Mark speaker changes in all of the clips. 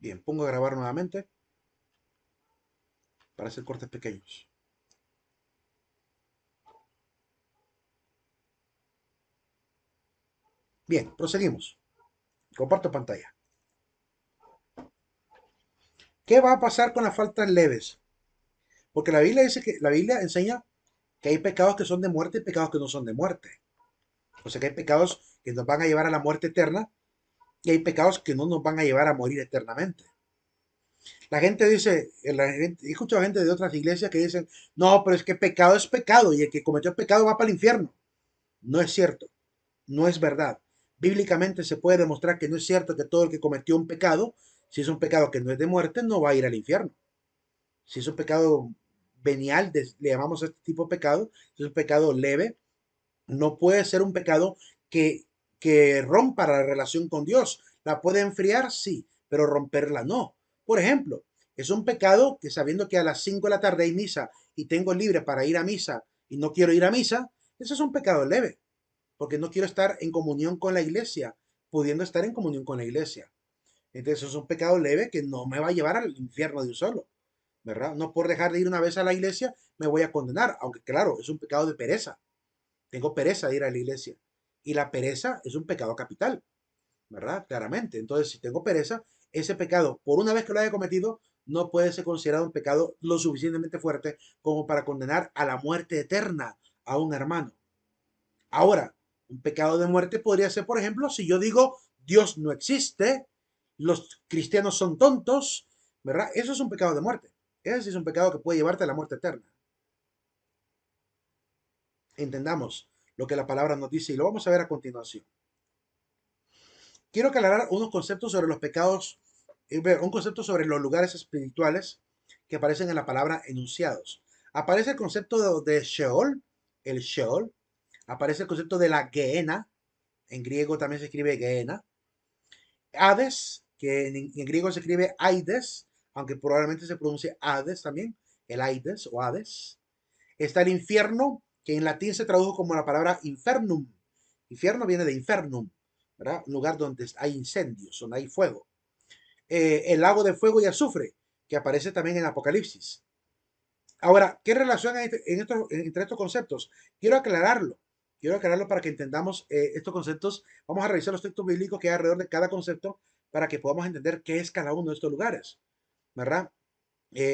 Speaker 1: Bien, pongo a grabar nuevamente para hacer cortes pequeños. Bien, proseguimos. Comparto pantalla. ¿Qué va a pasar con las faltas leves? Porque la Biblia dice que la Biblia enseña que hay pecados que son de muerte y pecados que no son de muerte. O sea que hay pecados que nos van a llevar a la muerte eterna y hay pecados que no nos van a llevar a morir eternamente. La gente dice, he escuchado gente de otras iglesias que dicen, no, pero es que pecado es pecado y el que cometió pecado va para el infierno. No es cierto, no es verdad. Bíblicamente se puede demostrar que no es cierto que todo el que cometió un pecado, si es un pecado que no es de muerte, no va a ir al infierno. Si es un pecado venial, le llamamos a este tipo de pecado, si es un pecado leve, no puede ser un pecado que, que rompa la relación con Dios. La puede enfriar, sí, pero romperla no. Por ejemplo, es un pecado que sabiendo que a las 5 de la tarde hay misa y tengo libre para ir a misa y no quiero ir a misa, eso es un pecado leve, porque no quiero estar en comunión con la iglesia, pudiendo estar en comunión con la iglesia. Entonces, eso es un pecado leve que no me va a llevar al infierno de un solo, ¿verdad? No por dejar de ir una vez a la iglesia me voy a condenar, aunque claro, es un pecado de pereza. Tengo pereza de ir a la iglesia. Y la pereza es un pecado capital, ¿verdad? Claramente. Entonces, si tengo pereza, ese pecado, por una vez que lo haya cometido, no puede ser considerado un pecado lo suficientemente fuerte como para condenar a la muerte eterna a un hermano. Ahora, un pecado de muerte podría ser, por ejemplo, si yo digo Dios no existe, los cristianos son tontos, ¿verdad? Eso es un pecado de muerte. Ese sí es un pecado que puede llevarte a la muerte eterna. Entendamos lo que la palabra nos dice y lo vamos a ver a continuación. Quiero aclarar unos conceptos sobre los pecados, un concepto sobre los lugares espirituales que aparecen en la palabra enunciados. Aparece el concepto de Sheol, el Sheol. Aparece el concepto de la Gehenna, en griego también se escribe Gehenna. Hades, que en griego se escribe Aides, aunque probablemente se pronuncie Hades también, el Aides o Hades. Está el infierno, que en latín se tradujo como la palabra infernum. Infierno viene de infernum, ¿verdad? Un lugar donde hay incendios, donde hay fuego. El lago de fuego y azufre, que aparece también en Apocalipsis. Ahora, ¿qué relación hay entre estos conceptos? Quiero aclararlo. Quiero aclararlo para que entendamos estos conceptos. Vamos a revisar los textos bíblicos que hay alrededor de cada concepto para que podamos entender qué es cada uno de estos lugares, ¿verdad?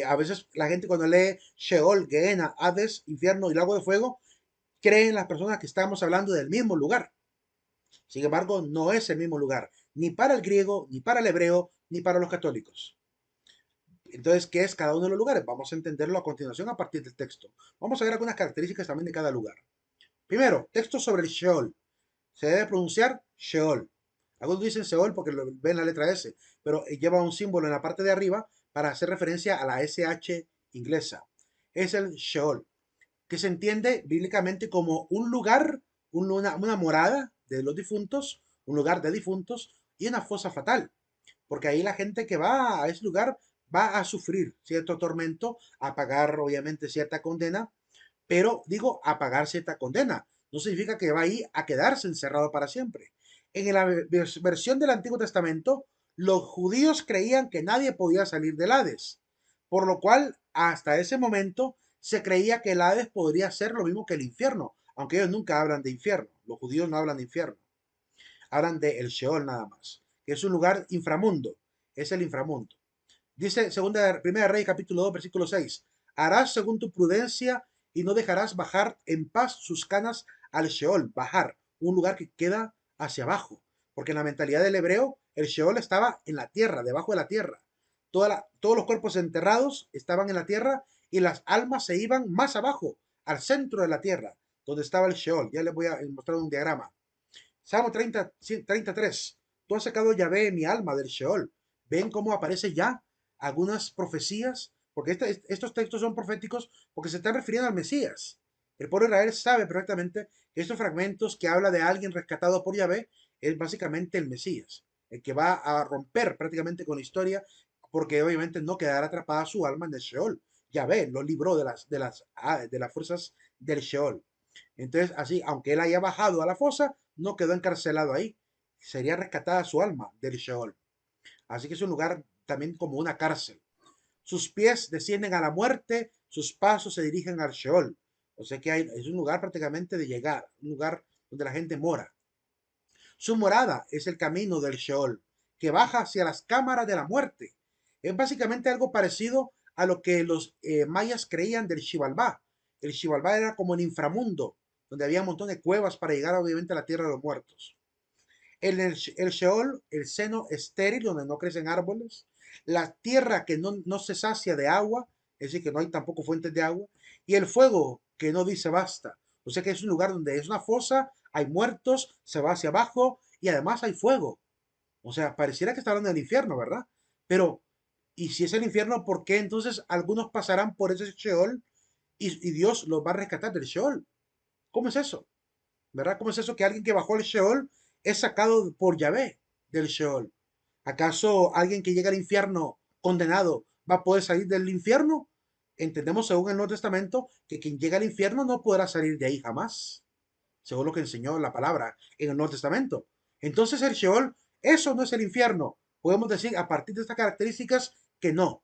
Speaker 1: A veces la gente cuando lee Sheol, Gehenna, Hades, infierno y lago de fuego, creen las personas que estamos hablando del mismo lugar. Sin embargo, no es el mismo lugar, ni para el griego, ni para el hebreo, ni para los católicos. Entonces, ¿qué es cada uno de los lugares? Vamos a entenderlo a continuación a partir del texto. Vamos a ver algunas características también de cada lugar. Primero, texto sobre el Sheol. Se debe pronunciar Sheol. Algunos dicen Sheol porque ven la letra S, pero lleva un símbolo en la parte de arriba para hacer referencia a la SH inglesa. Es el Sheol, que se entiende bíblicamente como un lugar, una morada de los difuntos, un lugar de difuntos y una fosa fatal, porque ahí la gente que va a ese lugar va a sufrir cierto tormento, a pagar obviamente cierta condena, pero digo, a pagar cierta condena. No significa que va ahí a quedarse encerrado para siempre. En la versión del Antiguo Testamento, los judíos creían que nadie podía salir del Hades, por lo cual hasta ese momento se creía que el Hades podría ser lo mismo que el infierno, aunque ellos nunca hablan de infierno. Los judíos no hablan de infierno, hablan de el Sheol nada más, que es un lugar inframundo, es el inframundo. Dice Primera Rey capítulo 2 versículo 6, harás según tu prudencia y no dejarás bajar en paz sus canas al Sheol, bajar, un lugar que queda hacia abajo, porque en la mentalidad del hebreo el Sheol estaba en la tierra, debajo de la tierra. Todos los cuerpos enterrados estaban en la tierra y las almas se iban más abajo, al centro de la tierra, donde estaba el Sheol. Ya les voy a mostrar un diagrama. Salmo 33. Tú has sacado Yahvé mi alma del Sheol. ¿Ven cómo aparece ya algunas profecías? Porque estos textos son proféticos porque se están refiriendo al Mesías. El pueblo de Israel sabe perfectamente que estos fragmentos que habla de alguien rescatado por Yahvé es básicamente el Mesías, el que va a romper prácticamente con la historia porque obviamente no quedará atrapada su alma en el Sheol. Yahvé lo libró de las fuerzas del Sheol. Entonces, así, aunque él haya bajado a la fosa, no quedó encarcelado ahí. Sería rescatada su alma del Sheol. Así que es un lugar también como una cárcel. Sus pies descienden a la muerte, sus pasos se dirigen al Sheol. O sea que es un lugar prácticamente de llegar, un lugar donde la gente mora. Su morada es el camino del Sheol, que baja hacia las cámaras de la muerte. Es básicamente algo parecido a lo que los mayas creían del Xibalbá. El Xibalbá era como el inframundo, donde había un montón de cuevas para llegar obviamente a la tierra de los muertos. El Sheol, el seno estéril, donde no crecen árboles, la tierra que no se sacia de agua, es decir, que no hay tampoco fuentes de agua, y el fuego que no dice basta. O sea que es un lugar donde es una fosa, hay muertos, se va hacia abajo y además hay fuego. O sea, pareciera que está hablando del infierno, ¿verdad? Pero, ¿y si es el infierno, por qué entonces algunos pasarán por ese Sheol y Dios los va a rescatar del Sheol? ¿Cómo es eso? ¿Verdad? ¿Cómo es eso que alguien que bajó el Sheol es sacado por Yahvé del Sheol? ¿Acaso alguien que llega al infierno condenado va a poder salir del infierno? Entendemos según el Nuevo Testamento que quien llega al infierno no podrá salir de ahí jamás, según lo que enseñó la palabra en el Nuevo Testamento. Entonces el Sheol, eso no es el infierno. Podemos decir a partir de estas características que no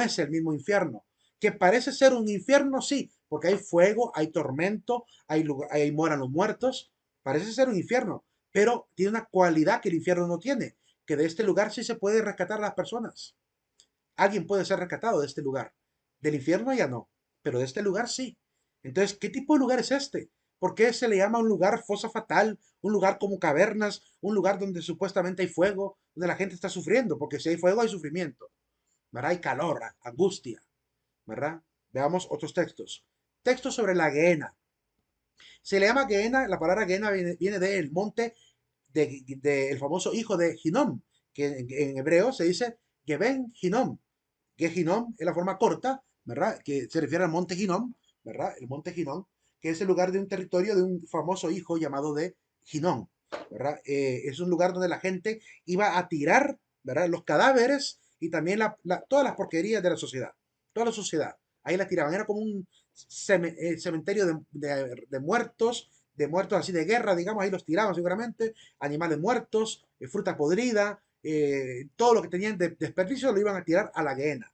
Speaker 1: es el mismo infierno. Que parece ser un infierno, sí, porque hay fuego, hay tormento, hay moran los muertos. Parece ser un infierno, pero tiene una cualidad que el infierno no tiene, que de este lugar sí se puede rescatar a las personas. Alguien puede ser rescatado de este lugar. Del infierno ya no, pero de este lugar sí. Entonces, ¿qué tipo de lugar es este? ¿Por qué se le llama un lugar fosa fatal, un lugar como cavernas, un lugar donde supuestamente hay fuego, donde la gente está sufriendo? Porque si hay fuego hay sufrimiento, ¿verdad? Hay calor, angustia, ¿verdad? Veamos otros textos. Textos sobre la Gehenna. Se le llama Gehenna, la palabra Gehenna viene del monte del famoso hijo de Hinnom, que en hebreo se dice Geben Hinnom, que Hinnom es la forma corta, ¿verdad? Que se refiere al monte Hinnom, ¿verdad? El monte Hinnom, que es el lugar de un territorio de un famoso hijo llamado de Hinnom, ¿verdad? Es un lugar donde la gente iba a tirar, ¿verdad? Los cadáveres y también todas las porquerías de la sociedad, toda la sociedad. Ahí la tiraban, era como un cementerio de muertos así de guerra, digamos, ahí los tiraban seguramente, animales muertos, fruta podrida, todo lo que tenían de desperdicio lo iban a tirar a la Gehenna.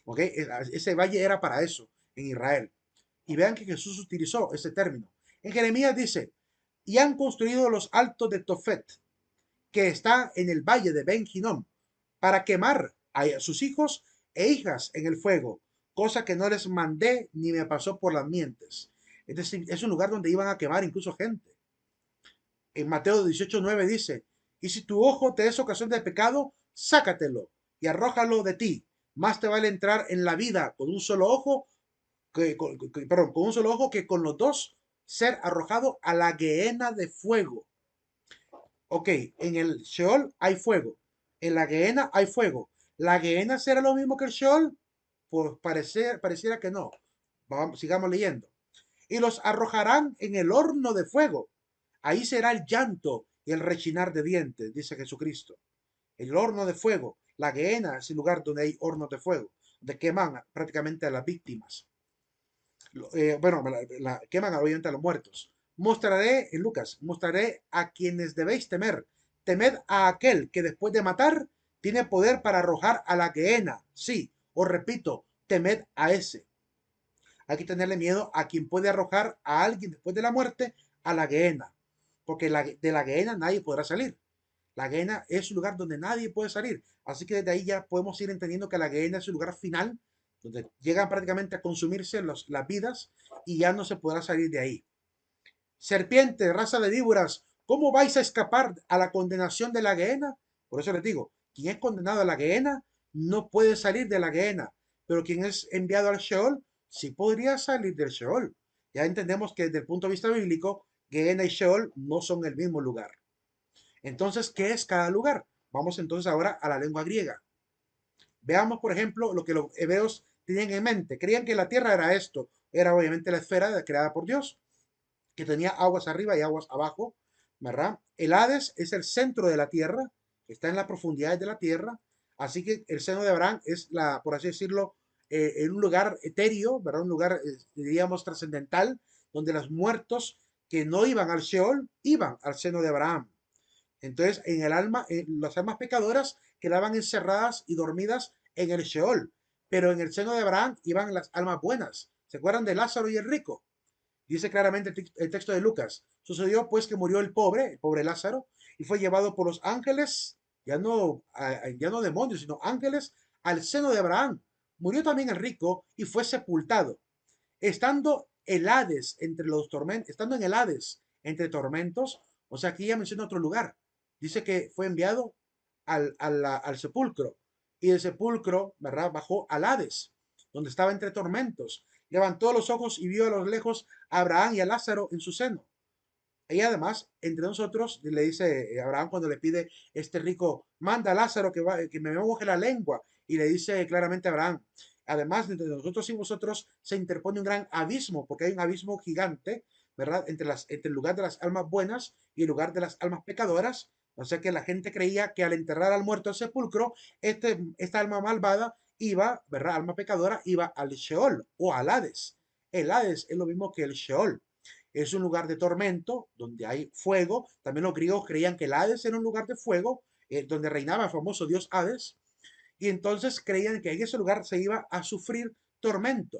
Speaker 1: ¿Ok? Ese valle era para eso en Israel. Y vean que Jesús utilizó ese término. En Jeremías dice, y han construido los altos de Tofet, que está en el valle de Ben Hinnom, para quemar a sus hijos e hijas en el fuego, cosa que no les mandé ni me pasó por las mientes. Es decir, es un lugar donde iban a quemar incluso gente. En Mateo 18:9 dice, y si tu ojo te es ocasión de pecado, sácatelo y arrójalo de ti. Más te vale entrar en la vida con un solo ojo, perdón, con un solo ojo que con los dos ser arrojado a la gehenna de fuego. Ok, en el Sheol hay fuego, en la gehenna hay fuego. ¿La gehenna será lo mismo que el Sheol? Pues pareciera que no. Sigamos leyendo. Y los arrojarán en el horno de fuego. Ahí será el llanto y el rechinar de dientes, dice Jesucristo. El horno de fuego, la gehenna es el lugar donde hay hornos de fuego, donde queman prácticamente a las víctimas. Bueno, queman obviamente a los muertos. Mostraré, en Lucas, mostraré a quienes debéis temer. Temed a aquel que después de matar tiene poder para arrojar a la gehenna. Sí, os repito, temed a ese. Hay que tenerle miedo a quien puede arrojar a alguien después de la muerte a la gehenna. Porque de la gehenna nadie podrá salir. La gehenna es un lugar donde nadie puede salir. Así que desde ahí ya podemos ir entendiendo que la gehenna es un lugar final donde llegan prácticamente a consumirse las vidas y ya no se podrá salir de ahí. Serpiente, raza de víboras, ¿cómo vais a escapar a la condenación de la gehenna? Por eso les digo, quien es condenado a la gehenna no puede salir de la gehenna, pero quien es enviado al Sheol sí podría salir del Sheol. Ya entendemos que desde el punto de vista bíblico, gehenna y Sheol no son el mismo lugar. Entonces, ¿qué es cada lugar? Vamos entonces ahora a la lengua griega. Veamos, por ejemplo, lo que los hebreos tenían en mente. Creían que la tierra era esto, era obviamente la esfera creada por Dios, que tenía aguas arriba y aguas abajo, ¿verdad? El Hades es el centro de la tierra, está en las profundidades de la tierra, así que el seno de Abraham es la, por así decirlo, en un lugar etéreo, ¿verdad? Un lugar, diríamos, trascendental, donde los muertos que no iban al Sheol iban al seno de Abraham. Entonces, en el alma, las almas pecadoras quedaban encerradas y dormidas en el Sheol, pero en el seno de Abraham iban las almas buenas. ¿Se acuerdan de Lázaro y el rico? Dice claramente el texto de Lucas. Sucedió pues que murió el pobre Lázaro, y fue llevado por los ángeles, ya no demonios, sino ángeles, al seno de Abraham. Murió también el rico y fue sepultado. Estando el Hades entre los tormentos, estando en el Hades entre tormentos, o sea, aquí ya menciona otro lugar. Dice que fue enviado al sepulcro, y del sepulcro, ¿verdad? Bajó al Hades, donde estaba entre tormentos. Levantó los ojos y vio a lo lejos a Abraham y a Lázaro en su seno. Y además, entre nosotros, le dice Abraham cuando le pide este rico, manda a Lázaro que me moje la lengua. Y le dice claramente a Abraham, además, entre nosotros y vosotros se interpone un gran abismo, porque hay un abismo gigante, ¿verdad? Entre el lugar de las almas buenas y el lugar de las almas pecadoras. O sea que la gente creía que al enterrar al muerto al sepulcro, esta alma malvada iba, ¿verdad? Alma pecadora iba al Sheol o al Hades. El Hades es lo mismo que el Sheol. Es un lugar de tormento donde hay fuego. También los griegos creían que el Hades era un lugar de fuego, donde reinaba el famoso dios Hades. Y entonces creían que en ese lugar se iba a sufrir tormento.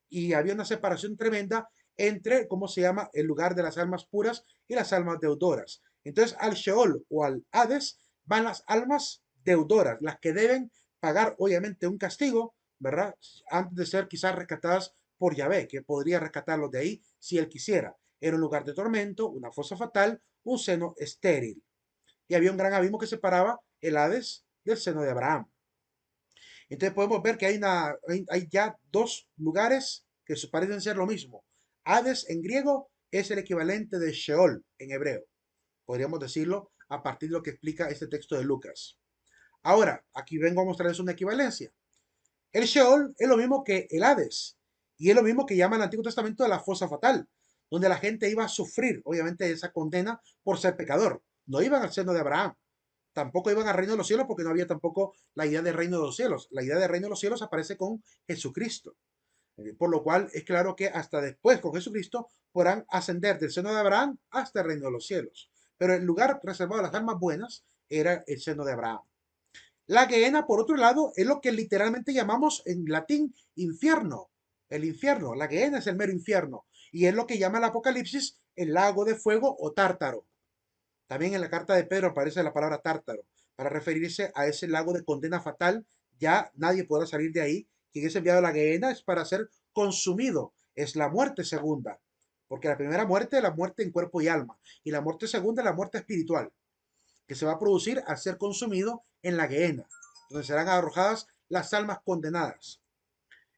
Speaker 1: Y había una separación tremenda entre, ¿cómo se llama?, el lugar de las almas puras y las almas deudoras. Entonces al Sheol o al Hades van las almas deudoras, las que deben pagar obviamente un castigo, ¿verdad? Antes de ser quizás rescatadas por Yahvé, que podría rescatarlos de ahí si él quisiera. Era un lugar de tormento, una fosa fatal, un seno estéril. Y había un gran abismo que separaba el Hades del seno de Abraham. Entonces podemos ver que hay ya dos lugares que parecen ser lo mismo. Hades en griego es el equivalente de Sheol en hebreo. Podríamos decirlo a partir de lo que explica este texto de Lucas. Ahora, aquí vengo a mostrarles una equivalencia. El Sheol es lo mismo que el Hades, y es lo mismo que llama el Antiguo Testamento de la fosa fatal, donde la gente iba a sufrir, obviamente, esa condena por ser pecador. No iban al seno de Abraham, tampoco iban al reino de los cielos, porque no había tampoco la idea del reino de los cielos. La idea del reino de los cielos aparece con Jesucristo. Por lo cual es claro que hasta después con Jesucristo podrán ascender del seno de Abraham hasta el reino de los cielos. Pero el lugar reservado a las almas buenas era el seno de Abraham. La Gehenna, por otro lado, es lo que literalmente llamamos en latín infierno. El infierno, la Gehenna es el mero infierno. Y es lo que llama el Apocalipsis el lago de fuego o tártaro. También en la carta de Pedro aparece la palabra tártaro, para referirse a ese lago de condena fatal. Ya nadie podrá salir de ahí. Quien es enviado a la Gehenna es para ser consumido. Es la muerte segunda. Porque la primera muerte es la muerte en cuerpo y alma. Y la muerte segunda es la muerte espiritual, que se va a producir al ser consumido en la Gehenna, donde serán arrojadas las almas condenadas.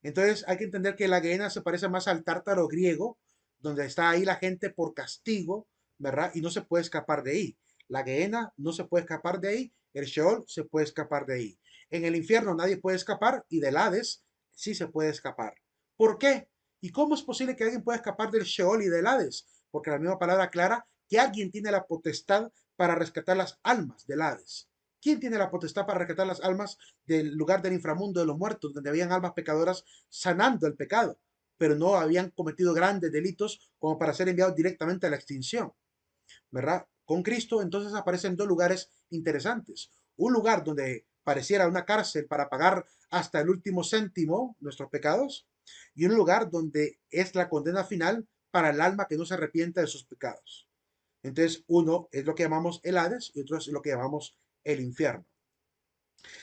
Speaker 1: Entonces hay que entender que la Gehenna se parece más al tártaro griego, donde está ahí la gente por castigo, ¿verdad? Y no se puede escapar de ahí. La Gehenna no se puede escapar de ahí, el Sheol se puede escapar de ahí. En el infierno nadie puede escapar y del Hades sí se puede escapar. ¿Por qué? ¿Y cómo es posible que alguien pueda escapar del Sheol y del Hades? Porque la misma palabra aclara que alguien tiene la potestad para rescatar las almas del Hades. ¿Quién tiene la potestad para rescatar las almas del lugar del inframundo de los muertos, donde habían almas pecadoras sanando el pecado, pero no habían cometido grandes delitos como para ser enviados directamente a la extinción? ¿Verdad? Con Cristo entonces aparecen dos lugares interesantes. Un lugar donde pareciera una cárcel para pagar hasta el último céntimo nuestros pecados, y un lugar donde es la condena final para el alma que no se arrepienta de sus pecados. Entonces, uno es lo que llamamos el Hades y otro es lo que llamamos el infierno.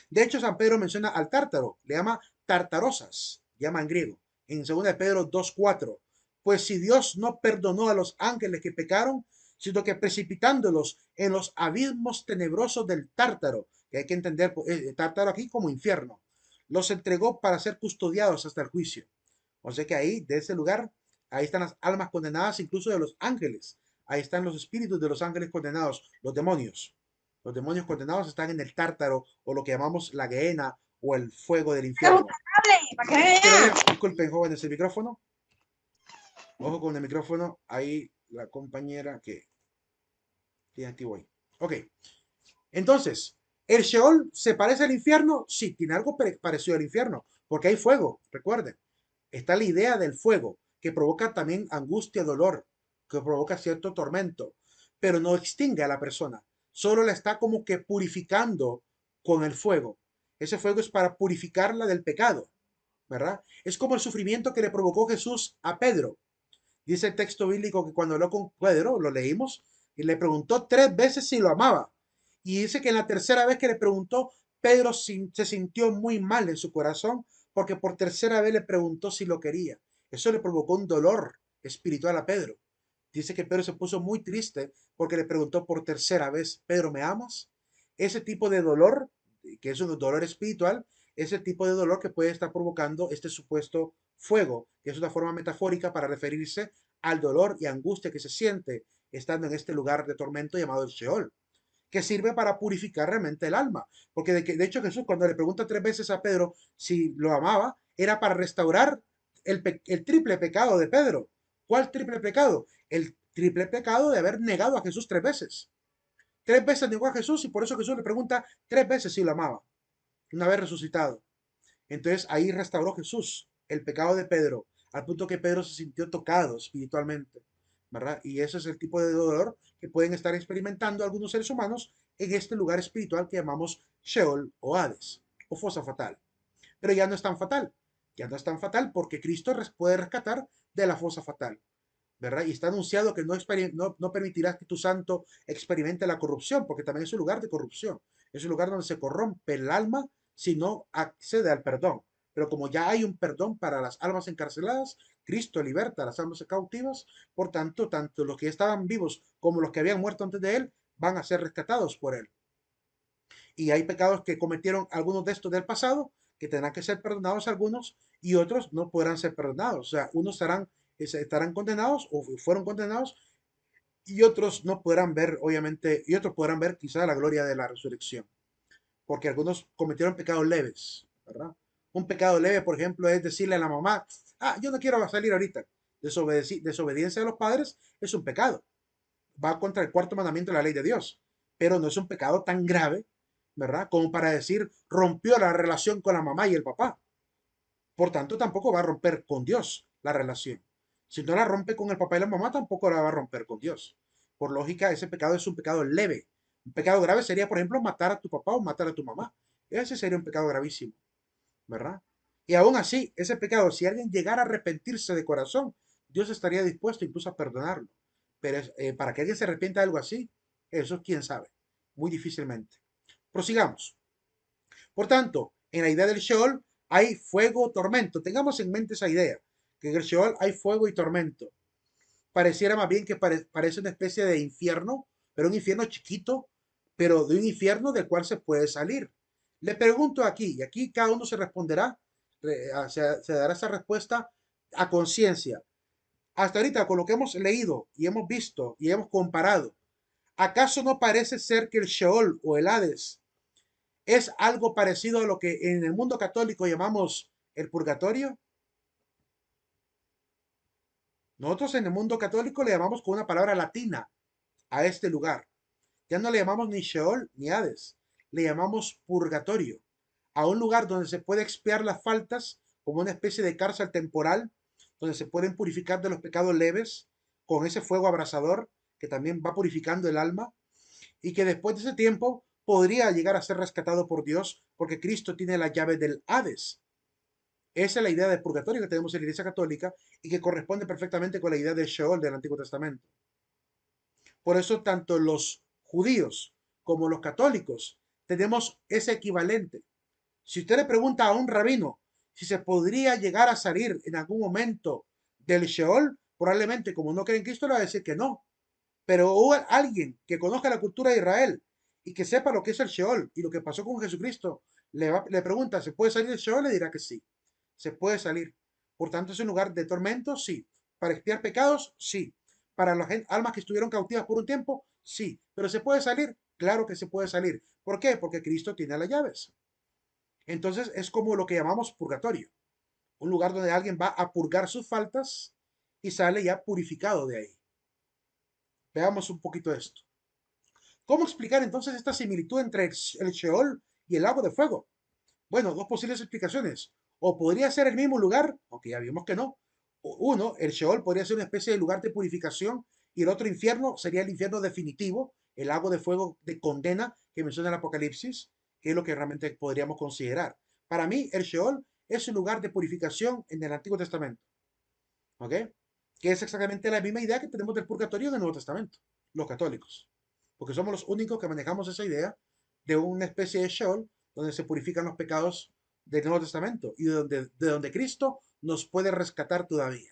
Speaker 1: De hecho, San Pedro menciona al tártaro, le llama tartarosas, llama en griego, en 2 de Pedro 2:4. Pues si Dios no perdonó a los ángeles que pecaron, sino que precipitándolos en los abismos tenebrosos del tártaro, que hay que entender tártaro aquí como infierno, los entregó para ser custodiados hasta el juicio. O sea que ahí, de ese lugar, ahí están las almas condenadas, incluso de los ángeles. Ahí están los espíritus de los ángeles condenados, los demonios. Los demonios condenados están en el tártaro, o lo que llamamos la Gehenna, o el fuego del infierno. Quiero ver, disculpen, jóvenes, el micrófono. Ojo con el micrófono. Ahí la compañera que tiene activo ahí. Ok. Entonces, ¿el Sheol se parece al infierno? Sí, tiene algo parecido al infierno, porque hay fuego, recuerden. Está la idea del fuego, que provoca también angustia, dolor, que provoca cierto tormento, pero no extingue a la persona, solo la está como que purificando con el fuego. Ese fuego es para purificarla del pecado, ¿verdad? Es como el sufrimiento que le provocó Jesús a Pedro. Dice el texto bíblico que cuando habló con Pedro, lo leímos, y le preguntó 3 veces si lo amaba. Y dice que en la tercera vez que le preguntó, Pedro se sintió muy mal en su corazón porque por tercera vez le preguntó si lo quería. Eso le provocó un dolor espiritual a Pedro. Dice que Pedro se puso muy triste porque le preguntó por tercera vez, Pedro, ¿me amas? Ese tipo de dolor, que es un dolor espiritual, ese tipo de dolor que puede estar provocando este supuesto fuego, que es una forma metafórica para referirse al dolor y angustia que se siente estando en este lugar de tormento llamado el Sheol, que sirve para purificar realmente el alma. Porque de hecho Jesús cuando le pregunta 3 veces a Pedro si lo amaba, era para restaurar el triple pecado de Pedro. ¿Cuál triple pecado? El triple pecado de haber negado a Jesús 3 veces. 3 veces negó a Jesús y por eso Jesús le pregunta 3 veces si lo amaba, una vez resucitado. Entonces ahí restauró Jesús el pecado de Pedro, al punto que Pedro se sintió tocado espiritualmente, ¿verdad? Y ese es el tipo de dolor que pueden estar experimentando algunos seres humanos en este lugar espiritual que llamamos Sheol o Hades o fosa fatal. Pero ya no es tan fatal, ya no es tan fatal porque Cristo puede rescatar de la fosa fatal, ¿verdad? Y está anunciado que no permitirás que tu santo experimente la corrupción, porque también es un lugar de corrupción, es un lugar donde se corrompe el alma si no accede al perdón. Pero como ya hay un perdón para las almas encarceladas, Cristo liberta a las almas cautivas, por tanto, tanto los que estaban vivos como los que habían muerto antes de él van a ser rescatados por él. Y hay pecados que cometieron algunos de estos del pasado, que tendrán que ser perdonados algunos, y otros no podrán ser perdonados. O sea, unos estarán condenados o fueron condenados, y otros no podrán ver, obviamente, y otros podrán ver quizá la gloria de la resurrección, porque algunos cometieron pecados leves, ¿verdad? Un pecado leve, por ejemplo, es decirle a la mamá, yo no quiero salir ahorita. Desobediencia a los padres es un pecado, va contra el cuarto mandamiento de la ley de Dios, pero no es un pecado tan grave, ¿verdad? Como para decir, rompió la relación con la mamá y el papá. Por tanto, tampoco va a romper con Dios la relación. Si no la rompe con el papá y la mamá, tampoco la va a romper con Dios. Por lógica, ese pecado es un pecado leve. Un pecado grave sería, por ejemplo, matar a tu papá o matar a tu mamá. Ese sería un pecado gravísimo, ¿verdad? Y aún así, ese pecado, si alguien llegara a arrepentirse de corazón, Dios estaría dispuesto incluso a perdonarlo. Pero para que alguien se arrepienta de algo así, eso quién sabe, muy difícilmente. Prosigamos. Por tanto, en la idea del Sheol hay fuego, tormento. Tengamos en mente esa idea, que en el Sheol hay fuego y tormento. Pareciera más bien que parece una especie de infierno, pero un infierno chiquito, pero de un infierno del cual se puede salir. Le pregunto aquí, y aquí cada uno se responderá, se dará esa respuesta a conciencia. Hasta ahorita, con lo que hemos leído y hemos visto y hemos comparado, ¿acaso no parece ser que el Sheol o el Hades es algo parecido a lo que en el mundo católico llamamos el purgatorio? Nosotros en el mundo católico le llamamos con una palabra latina a este lugar. Ya no le llamamos ni Sheol ni Hades, le llamamos purgatorio, a un lugar donde se puede expiar las faltas como una especie de cárcel temporal, donde se pueden purificar de los pecados leves con ese fuego abrasador que también va purificando el alma y que después de ese tiempo podría llegar a ser rescatado por Dios porque Cristo tiene la llave del Hades. Esa es la idea de purgatorio que tenemos en la Iglesia Católica y que corresponde perfectamente con la idea de Sheol del Antiguo Testamento. Por eso tanto los judíos como los católicos tenemos ese equivalente. Si usted le pregunta a un rabino si se podría llegar a salir en algún momento del Sheol, probablemente como no cree en Cristo le va a decir que no. Pero alguien que conozca la cultura de Israel y que sepa lo que es el Sheol y lo que pasó con Jesucristo, le pregunta, ¿se puede salir del Sheol? Le dirá que sí, se puede salir. Por tanto, es un lugar de tormento, sí. Para expiar pecados, sí. Para las almas que estuvieron cautivas por un tiempo, sí. Pero ¿se puede salir? Claro que se puede salir. ¿Por qué? Porque Cristo tiene las llaves. Entonces es como lo que llamamos purgatorio. Un lugar donde alguien va a purgar sus faltas y sale ya purificado de ahí. Veamos un poquito esto. ¿Cómo explicar entonces esta similitud entre el Sheol y el lago de fuego? Bueno, dos posibles explicaciones. O podría ser el mismo lugar, aunque ya vimos que no. Uno, el Sheol podría ser una especie de lugar de purificación y el otro infierno sería el infierno definitivo, el lago de fuego de condena que menciona el Apocalipsis, que es lo que realmente podríamos considerar. Para mí, el Sheol es un lugar de purificación en el Antiguo Testamento, ¿ok? Que es exactamente la misma idea que tenemos del purgatorio en el Nuevo Testamento, los católicos, porque somos los únicos que manejamos esa idea de una especie de Sheol donde se purifican los pecados del Nuevo Testamento y de donde Cristo nos puede rescatar todavía.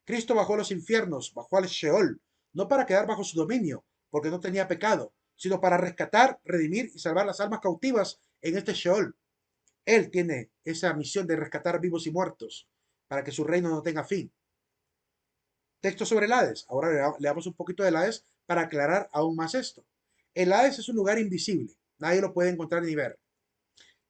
Speaker 1: Cristo bajó a los infiernos, bajó al Sheol, no para quedar bajo su dominio, porque no tenía pecado, sino para rescatar, redimir y salvar las almas cautivas en este Sheol. Él tiene esa misión de rescatar vivos y muertos, para que su reino no tenga fin. Texto sobre el Hades. Ahora le damos un poquito del Hades para aclarar aún más esto. El Hades es un lugar invisible, nadie lo puede encontrar ni ver.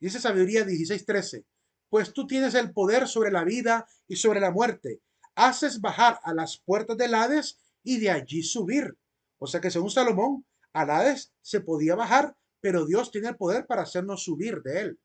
Speaker 1: Dice Sabiduría 16:13, pues tú tienes el poder sobre la vida y sobre la muerte. Haces bajar a las puertas del Hades y de allí subir. O sea que según Salomón, al Hades se podía bajar, pero Dios tiene el poder para hacernos subir de él.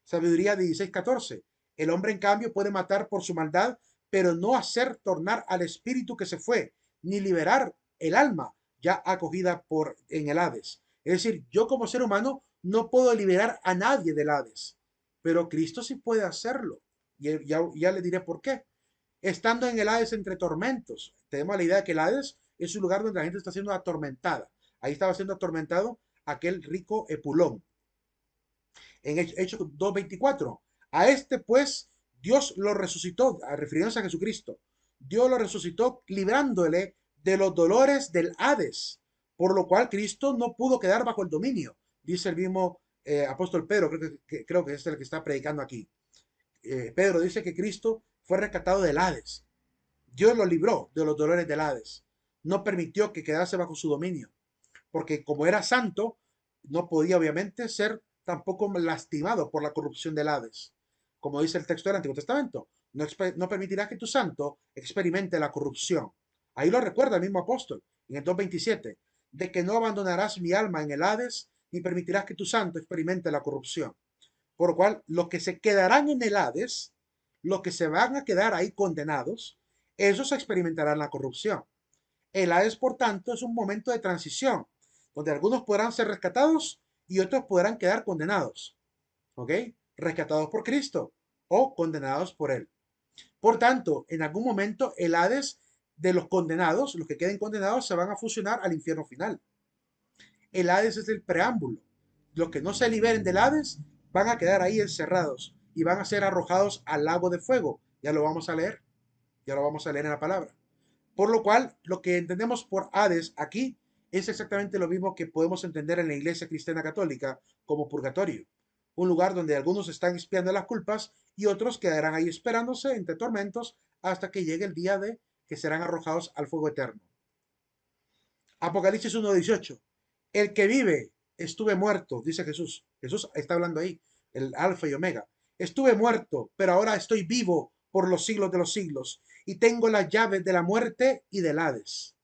Speaker 1: Sabiduría 16:14, el hombre en cambio puede matar por su maldad, pero no hacer tornar al espíritu que se fue, ni liberar el alma ya acogida en el Hades. Es decir, yo como ser humano no puedo liberar a nadie del Hades, pero Cristo sí puede hacerlo. Y ya le diré por qué. Estando en el Hades entre tormentos, tenemos la idea de que el Hades es un lugar donde la gente está siendo atormentada. Ahí estaba siendo atormentado aquel rico Epulón. En Hechos 2:24, a este pues Dios lo resucitó, refiriéndose a Jesucristo. Dios lo resucitó librándole de los dolores del Hades, por lo cual Cristo no pudo quedar bajo el dominio, dice el mismo apóstol Pedro, creo que es el que está predicando aquí. Pedro dice que Cristo fue rescatado del Hades. Dios lo libró de los dolores del Hades. No permitió que quedase bajo su dominio, porque como era santo, no podía obviamente ser tampoco lastimado por la corrupción del Hades. Como dice el texto del Antiguo Testamento, no permitirás que tu santo experimente la corrupción. Ahí lo recuerda el mismo apóstol, en el 2:27, de que no abandonarás mi alma en el Hades, ni permitirás que tu santo experimente la corrupción. Por lo cual, los que se quedarán en el Hades, los que se van a quedar ahí condenados, esos experimentarán la corrupción. El Hades, por tanto, es un momento de transición, donde algunos podrán ser rescatados y otros podrán quedar condenados. ¿Ok? Rescatados por Cristo o condenados por Él. Por tanto, en algún momento el Hades de los condenados, los que queden condenados, se van a fusionar al infierno final. El Hades es el preámbulo. Los que no se liberen del Hades van a quedar ahí encerrados y van a ser arrojados al lago de fuego. Ya lo vamos a leer. Ya lo vamos a leer en la palabra. Por lo cual, lo que entendemos por Hades aquí es exactamente lo mismo que podemos entender en la Iglesia Cristiana Católica como purgatorio. Un lugar donde algunos están expiando las culpas y otros quedarán ahí esperándose entre tormentos hasta que llegue el día de que serán arrojados al fuego eterno. Apocalipsis 1:18. El que vive, estuve muerto, dice Jesús. Jesús está hablando ahí, el alfa y omega. Estuve muerto, pero ahora estoy vivo por los siglos de los siglos y tengo las llaves de la muerte y del Hades.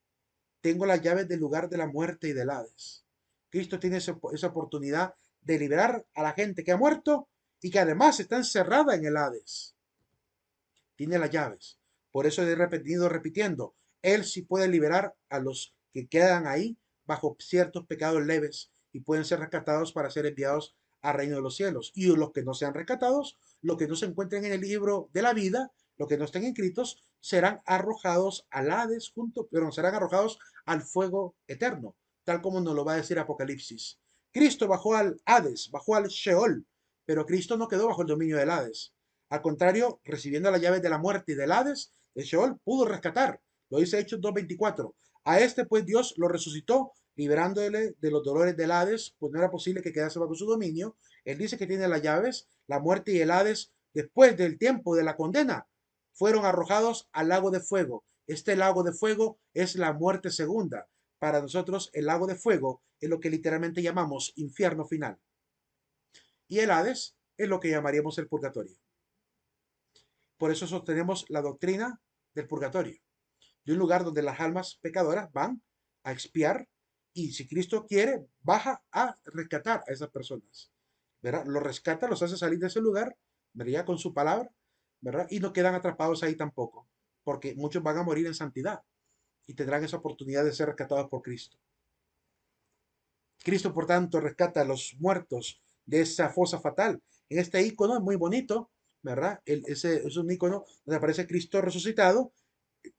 Speaker 1: Tengo las llaves del lugar de la muerte y del Hades. Cristo tiene esa oportunidad de liberar a la gente que ha muerto y que además está encerrada en el Hades. Tiene las llaves. Por eso he repetido, repitiendo, Él sí puede liberar a los que quedan ahí bajo ciertos pecados leves y pueden ser rescatados para ser enviados al reino de los cielos. Y los que no sean rescatados, los que no se encuentren en el libro de la vida, los que no estén inscritos, serán arrojados al Hades pero serán arrojados al fuego eterno, tal como nos lo va a decir Apocalipsis. Cristo bajó al Hades, bajó al Sheol, pero Cristo no quedó bajo el dominio del Hades. Al contrario, recibiendo las llaves de la muerte y del Hades, el Sheol pudo rescatar. Lo dice Hechos 2:24. A este pues Dios lo resucitó, liberándole de los dolores del Hades, pues no era posible que quedase bajo su dominio. Él dice que tiene las llaves, la muerte y el Hades, después del tiempo de la condena, fueron arrojados al lago de fuego. Este lago de fuego es la muerte segunda. Para nosotros, el lago de fuego es lo que literalmente llamamos infierno final. Y el Hades es lo que llamaríamos el purgatorio. Por eso sostenemos la doctrina del purgatorio, de un lugar donde las almas pecadoras van a expiar y si Cristo quiere, baja a rescatar a esas personas. ¿Verdad? Los rescata, los hace salir de ese lugar, ¿verdad? Con su palabra, ¿verdad? Y no quedan atrapados ahí tampoco, porque muchos van a morir en santidad y tendrán esa oportunidad de ser rescatados por Cristo. Cristo, por tanto, rescata a los muertos de esa fosa fatal. En este icono es muy bonito, ¿verdad? Ese es un icono donde aparece Cristo resucitado,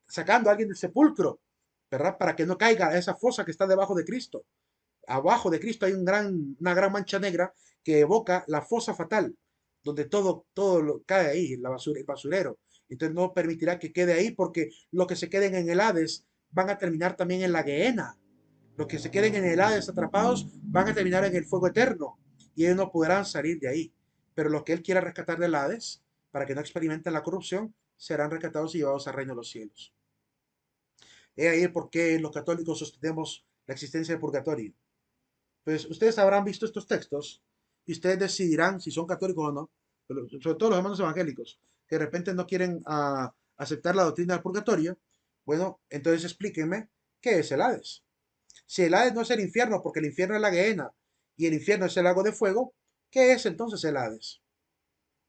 Speaker 1: sacando a alguien del sepulcro, ¿verdad? Para que no caiga a esa fosa que está debajo de Cristo. Abajo de Cristo hay una gran mancha negra que evoca la fosa fatal, donde todo cae ahí, el basurero. Entonces no permitirá que quede ahí porque los que se queden en el Hades van a terminar también en la Gehenna. Los que se queden en el Hades atrapados van a terminar en el fuego eterno y ellos no podrán salir de ahí. Pero los que Él quiera rescatar del Hades, para que no experimenten la corrupción, serán rescatados y llevados al reino de los cielos. He ahí por qué los católicos sostenemos la existencia del purgatorio. Pues ustedes habrán visto estos textos y ustedes decidirán si son católicos o no, pero sobre todo los hermanos evangélicos, que de repente no quieren aceptar la doctrina del purgatorio. Bueno, entonces explíquenme qué es el Hades. Si el Hades no es el infierno, porque el infierno es la Gehenna y el infierno es el lago de fuego, ¿qué es entonces el Hades?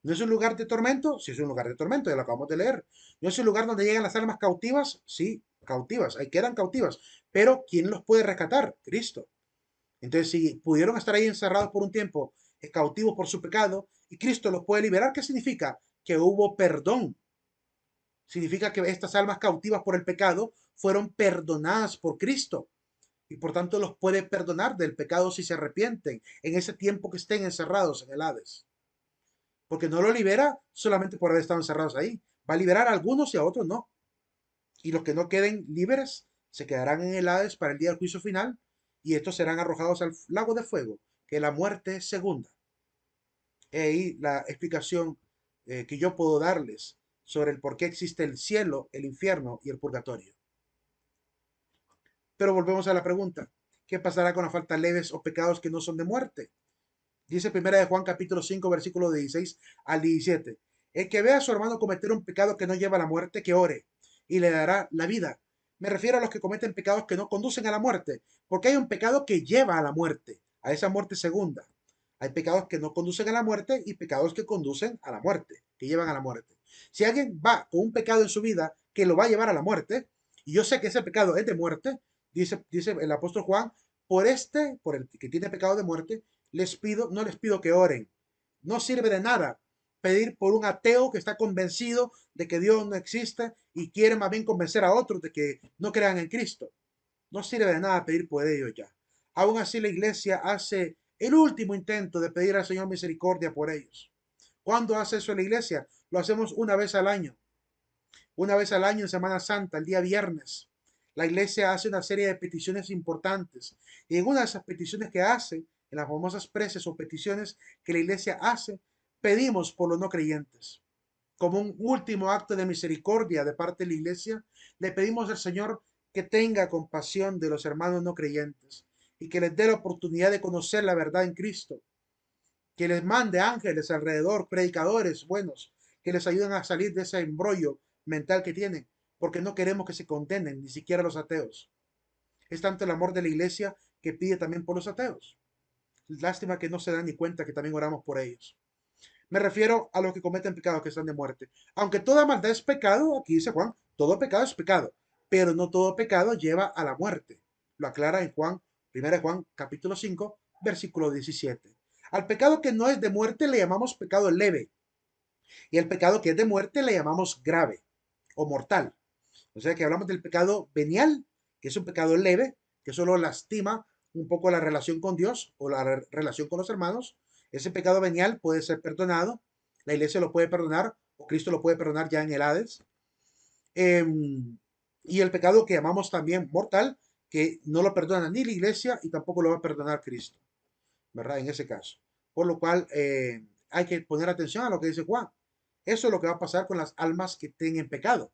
Speaker 1: ¿No es un lugar de tormento? Sí, es un lugar de tormento, ya lo acabamos de leer. ¿No es un lugar donde llegan las almas cautivas? Sí, cautivas, ahí quedan cautivas. Pero ¿quién los puede rescatar? Cristo. Entonces, si pudieron estar ahí encerrados por un tiempo, cautivos por su pecado, y Cristo los puede liberar, ¿qué significa? Que hubo perdón. Significa que estas almas cautivas por el pecado fueron perdonadas por Cristo y por tanto los puede perdonar del pecado si se arrepienten en ese tiempo que estén encerrados en el Hades. Porque no lo libera solamente por haber estado encerrados ahí. Va a liberar a algunos y a otros no. Y los que no queden libres se quedarán en el Hades para el día del juicio final y estos serán arrojados al lago de fuego, que es la muerte segunda. He ahí la explicación que yo puedo darles sobre el por qué existe el cielo, el infierno y el purgatorio. Pero volvemos a la pregunta, ¿qué pasará con las faltas leves o pecados que no son de muerte? Dice primera de Juan capítulo 5 versículo 16 al 17. El que vea a su hermano cometer un pecado que no lleva a la muerte, que ore y le dará la vida. Me refiero a los que cometen pecados que no conducen a la muerte, porque hay un pecado que lleva a la muerte, a esa muerte segunda. Hay pecados que no conducen a la muerte y pecados que conducen a la muerte, que llevan a la muerte. Si alguien va con un pecado en su vida que lo va a llevar a la muerte, y yo sé que ese pecado es de muerte, dice el apóstol Juan, por el que tiene pecado de muerte, no les pido que oren. No sirve de nada pedir por un ateo que está convencido de que Dios no existe y quiere más bien convencer a otros de que no crean en Cristo. No sirve de nada pedir por ellos ya. Aún así la iglesia hace el último intento de pedir al Señor misericordia por ellos. ¿Cuándo hace eso la iglesia? Lo hacemos una vez al año. Una vez al año en Semana Santa, el día viernes. La iglesia hace una serie de peticiones importantes. Y en una de esas peticiones que hace, en las famosas preces o peticiones que la iglesia hace, pedimos por los no creyentes. Como un último acto de misericordia de parte de la iglesia, le pedimos al Señor que tenga compasión de los hermanos no creyentes y que les dé la oportunidad de conocer la verdad en Cristo, que les mande ángeles alrededor, predicadores buenos, que les ayuden a salir de ese embrollo mental que tienen, porque no queremos que se condenen, ni siquiera los ateos. Es tanto el amor de la iglesia que pide también por los ateos. Lástima que no se dan ni cuenta que también oramos por ellos. Me refiero a los que cometen pecados que están de muerte. Aunque toda maldad es pecado, aquí dice Juan, todo pecado es pecado, pero no todo pecado lleva a la muerte. Lo aclara en Juan, 1 Juan capítulo 5, versículo 17. Al pecado que no es de muerte le llamamos pecado leve y el pecado que es de muerte le llamamos grave o mortal. O sea que hablamos del pecado venial, que es un pecado leve, que solo lastima un poco la relación con Dios o la relación con los hermanos. Ese pecado venial puede ser perdonado, la iglesia lo puede perdonar o Cristo lo puede perdonar ya en el Hades. Eh, y el pecado que llamamos también mortal, que no lo perdona ni la iglesia y tampoco lo va a perdonar Cristo, ¿verdad? En ese caso. Por lo cual hay que poner atención a lo que dice Juan. Eso es lo que va a pasar con las almas que estén en pecado.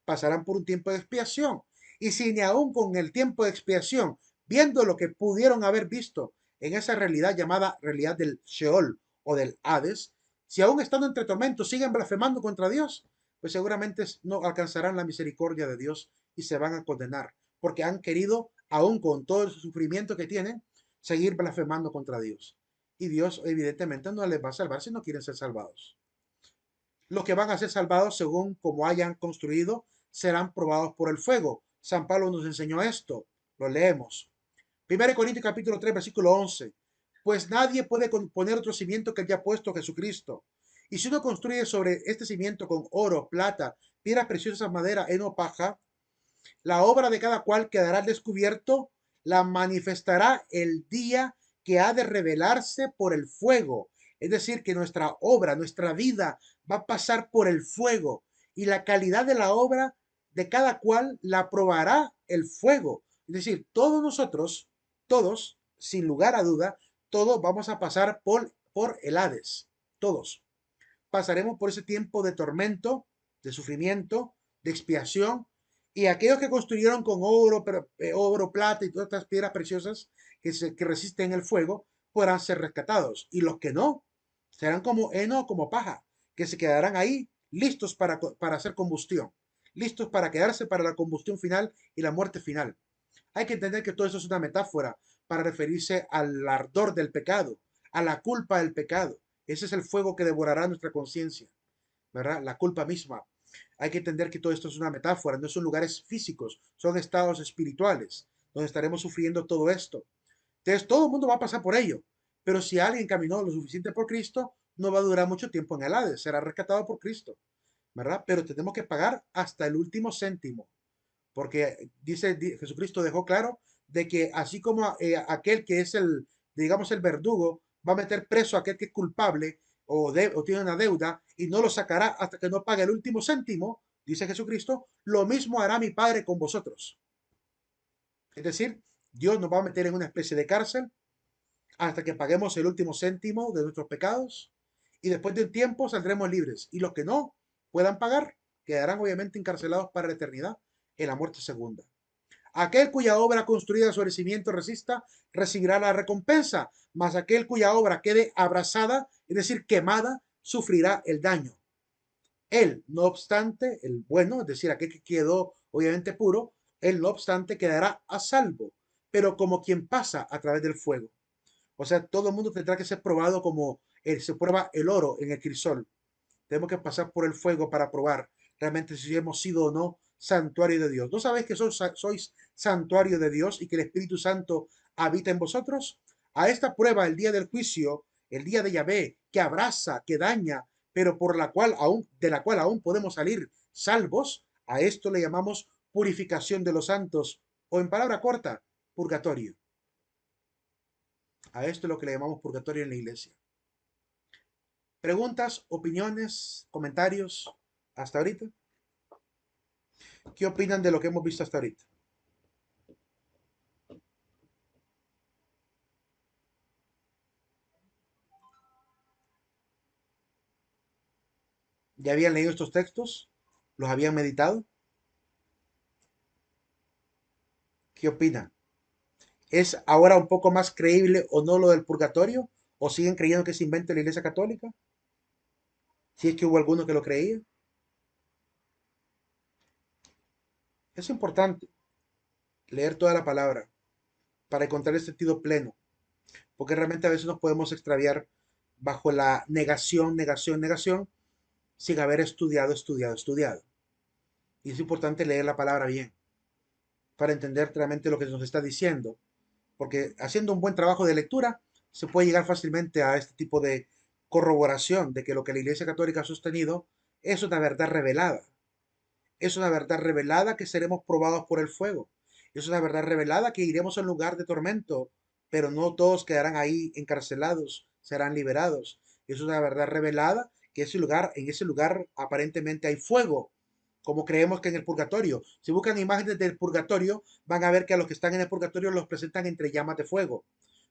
Speaker 1: Pasarán por un tiempo de expiación. Y si ni aún con el tiempo de expiación, viendo lo que pudieron haber visto en esa realidad llamada realidad del Sheol o del Hades, si aún estando entre tormentos siguen blasfemando contra Dios, pues seguramente no alcanzarán la misericordia de Dios y se van a condenar, porque han querido, aún con todo el sufrimiento que tienen, seguir blasfemando contra Dios. Y Dios evidentemente no les va a salvar si no quieren ser salvados. Los que van a ser salvados según como hayan construido serán probados por el fuego. San Pablo nos enseñó esto. Lo leemos. 1 Corintios capítulo 3, versículo 11. Pues nadie puede poner otro cimiento que el ya puesto Jesucristo. Y si uno construye sobre este cimiento con oro, plata, piedras preciosas, madera, heno, paja, la obra de cada cual quedará al descubierto, la manifestará el día que ha de revelarse por el fuego. Es decir, que nuestra obra, nuestra vida va a pasar por el fuego y la calidad de la obra de cada cual la probará el fuego. Es decir, todos nosotros, todos, sin lugar a duda, todos vamos a pasar por el Hades. Todos. Pasaremos por ese tiempo de tormento, de sufrimiento, de expiación, y aquellos que construyeron con oro, oro, plata y todas estas piedras preciosas que resisten el fuego, podrán ser rescatados. Y los que no, serán como heno, como paja, que se quedarán ahí listos para hacer combustión, listos para quedarse para la combustión final y la muerte final. Hay que entender que todo eso es una metáfora para referirse al ardor del pecado, a la culpa del pecado. Ese es el fuego que devorará nuestra conciencia, ¿verdad? La culpa misma. Hay que entender que todo esto es una metáfora, no son lugares físicos, son estados espirituales, donde estaremos sufriendo todo esto. Entonces, todo el mundo va a pasar por ello, pero si alguien caminó lo suficiente por Cristo, no va a durar mucho tiempo en el Hades, será rescatado por Cristo, ¿verdad? Pero tenemos que pagar hasta el último céntimo, porque Jesucristo dejó claro de que así como aquel que es el, digamos, el verdugo, va a meter preso a aquel que es culpable o tiene una deuda y no lo sacará hasta que no pague el último céntimo, dice Jesucristo, lo mismo hará mi Padre con vosotros. Es decir, Dios nos va a meter en una especie de cárcel hasta que paguemos el último céntimo de nuestros pecados y después de un tiempo saldremos libres. Y los que no puedan pagar quedarán obviamente encarcelados para la eternidad en la muerte segunda. Aquel cuya obra construida sobre cimiento resista recibirá la recompensa, mas aquel cuya obra quede abrasada, es decir, quemada, sufrirá el daño. Él, no obstante, el bueno, es decir, aquel que quedó obviamente puro, él no obstante quedará a salvo, pero como quien pasa a través del fuego. O sea, todo el mundo tendrá que ser probado como se prueba el oro en el crisol. Tenemos que pasar por el fuego para probar realmente si hemos sido o no santuario de Dios. ¿No sabéis que sois santuario de Dios y que el Espíritu Santo habita en vosotros? A esta prueba, el día del juicio, el día de Yahvé, que abraza, que daña, pero de la cual aún podemos salir salvos, a esto le llamamos purificación de los santos, o en palabra corta, purgatorio. A esto es lo que le llamamos purgatorio en la iglesia. ¿Preguntas, opiniones, comentarios hasta ahorita? ¿Qué opinan de lo que hemos visto hasta ahorita? ¿Ya habían leído estos textos? ¿Los habían meditado? ¿Qué opinan? ¿Es ahora un poco más creíble o no lo del purgatorio? ¿O siguen creyendo que se inventa la Iglesia Católica? Si es que hubo alguno que lo creía. Es importante leer toda la palabra para encontrar el sentido pleno, porque realmente a veces nos podemos extraviar bajo la negación, negación, negación, sin haber estudiado, estudiado, estudiado. Y es importante leer la palabra bien para entender realmente lo que nos está diciendo, porque haciendo un buen trabajo de lectura se puede llegar fácilmente a este tipo de corroboración de que lo que la Iglesia Católica ha sostenido es una verdad revelada. Es una verdad revelada que seremos probados por el fuego. Es una verdad revelada que iremos a un lugar de tormento, pero no todos quedarán ahí encarcelados, serán liberados. Es una verdad revelada que en ese lugar aparentemente hay fuego, como creemos que en el purgatorio. Si buscan imágenes del purgatorio, van a ver que a los que están en el purgatorio los presentan entre llamas de fuego.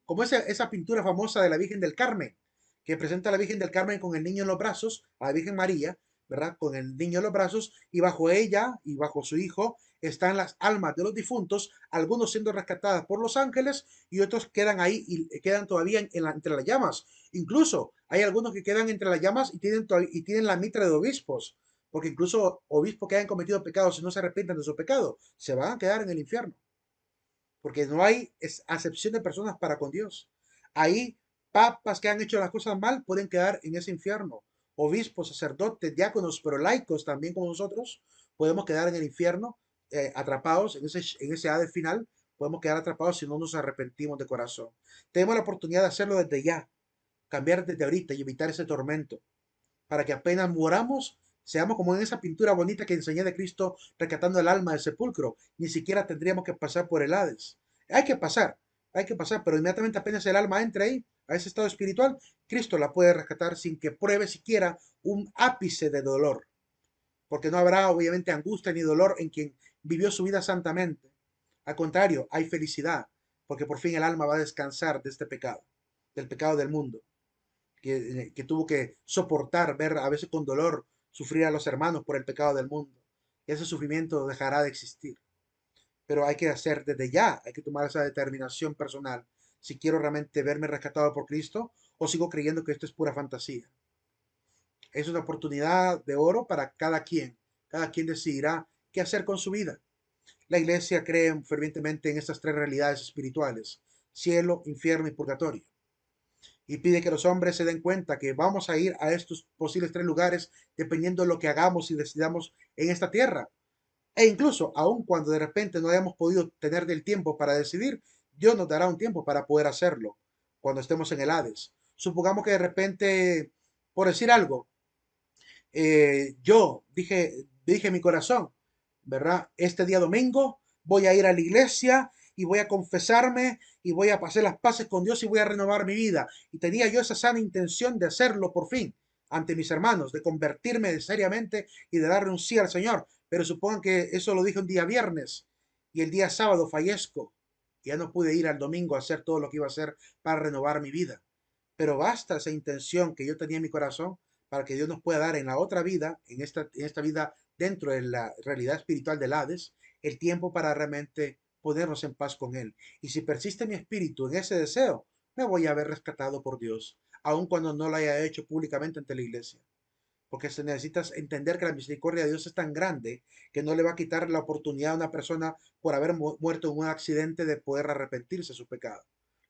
Speaker 1: Como esa pintura famosa de la Virgen del Carmen, que presenta a la Virgen del Carmen con el niño en los brazos, a la Virgen María, ¿verdad? Con el niño en los brazos, y bajo ella y bajo su hijo están las almas de los difuntos, algunos siendo rescatadas por los ángeles y otros quedan ahí y quedan todavía entre las llamas. Incluso hay algunos que quedan entre las llamas y tienen la mitra de obispos, porque incluso obispos que hayan cometido pecados y no se arrepientan de su pecado, se van a quedar en el infierno, porque no hay acepción de personas para con Dios. Ahí papas que han hecho las cosas mal pueden quedar en ese infierno. Obispos, sacerdotes, diáconos, pero laicos también como nosotros, podemos quedar en el infierno atrapados en ese Hades final podemos quedar atrapados si no nos arrepentimos de corazón. Tenemos la oportunidad de hacerlo desde ya, cambiar desde ahorita y evitar ese tormento, para que apenas moramos, seamos como en esa pintura bonita que enseñé de Cristo rescatando el alma del sepulcro. Ni siquiera tendríamos que pasar por el Hades. Hay que pasar, hay que pasar, pero inmediatamente apenas el alma entre ahí, a ese estado espiritual, Cristo la puede rescatar sin que pruebe siquiera un ápice de dolor, porque no habrá obviamente angustia ni dolor en quien vivió su vida santamente. Al contrario, hay felicidad, porque por fin el alma va a descansar de este pecado, del pecado del mundo, que tuvo que soportar, ver a veces con dolor, sufrir a los hermanos por el pecado del mundo. Y ese sufrimiento dejará de existir. Pero hay que hacer desde ya, hay que tomar esa determinación personal, si quiero realmente verme rescatado por Cristo o sigo creyendo que esto es pura fantasía. Es una oportunidad de oro para cada quien. Cada quien decidirá qué hacer con su vida. La iglesia cree fervientemente en estas tres realidades espirituales: cielo, infierno y purgatorio. Y pide que los hombres se den cuenta que vamos a ir a estos posibles tres lugares dependiendo de lo que hagamos y decidamos en esta tierra. E incluso, aun cuando de repente no hayamos podido tener del tiempo para decidir, Dios nos dará un tiempo para poder hacerlo cuando estemos en el Hades. Supongamos que de repente, por decir algo, yo dije en mi corazón, ¿verdad? Este día domingo voy a ir a la iglesia y voy a confesarme y voy a hacer las paces con Dios y voy a renovar mi vida. Y tenía yo esa sana intención de hacerlo por fin ante mis hermanos, de convertirme seriamente y de darle un sí al Señor. Pero supongan que eso lo dije un día viernes y el día sábado fallezco. Ya no pude ir al domingo a hacer todo lo que iba a hacer para renovar mi vida. Pero basta esa intención que yo tenía en mi corazón para que Dios nos pueda dar en la otra vida, en esta vida dentro de la realidad espiritual del Hades, el tiempo para realmente ponernos en paz con Él. Y si persiste mi espíritu en ese deseo, me voy a ver rescatado por Dios, aun cuando no lo haya hecho públicamente ante la iglesia. Porque se necesitas entender que la misericordia de Dios es tan grande que no le va a quitar la oportunidad a una persona por haber muerto en un accidente de poder arrepentirse de su pecado.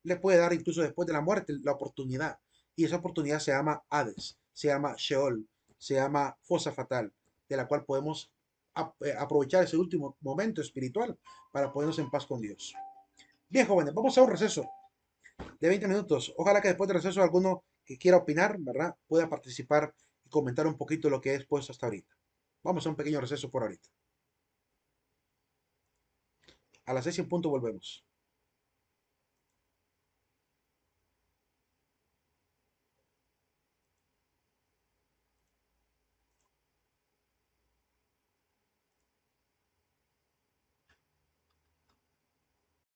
Speaker 1: Le puede dar incluso después de la muerte la oportunidad. Y esa oportunidad se llama Hades, se llama Sheol, se llama fosa fatal, de la cual podemos aprovechar ese último momento espiritual para ponernos en paz con Dios. Bien, jóvenes, vamos a un receso de 20 minutos. Ojalá que después del receso alguno que quiera opinar, ¿verdad?, pueda participar y comentar un poquito lo que he expuesto hasta ahorita. Vamos a un pequeño receso por ahorita. A las 6 en punto volvemos.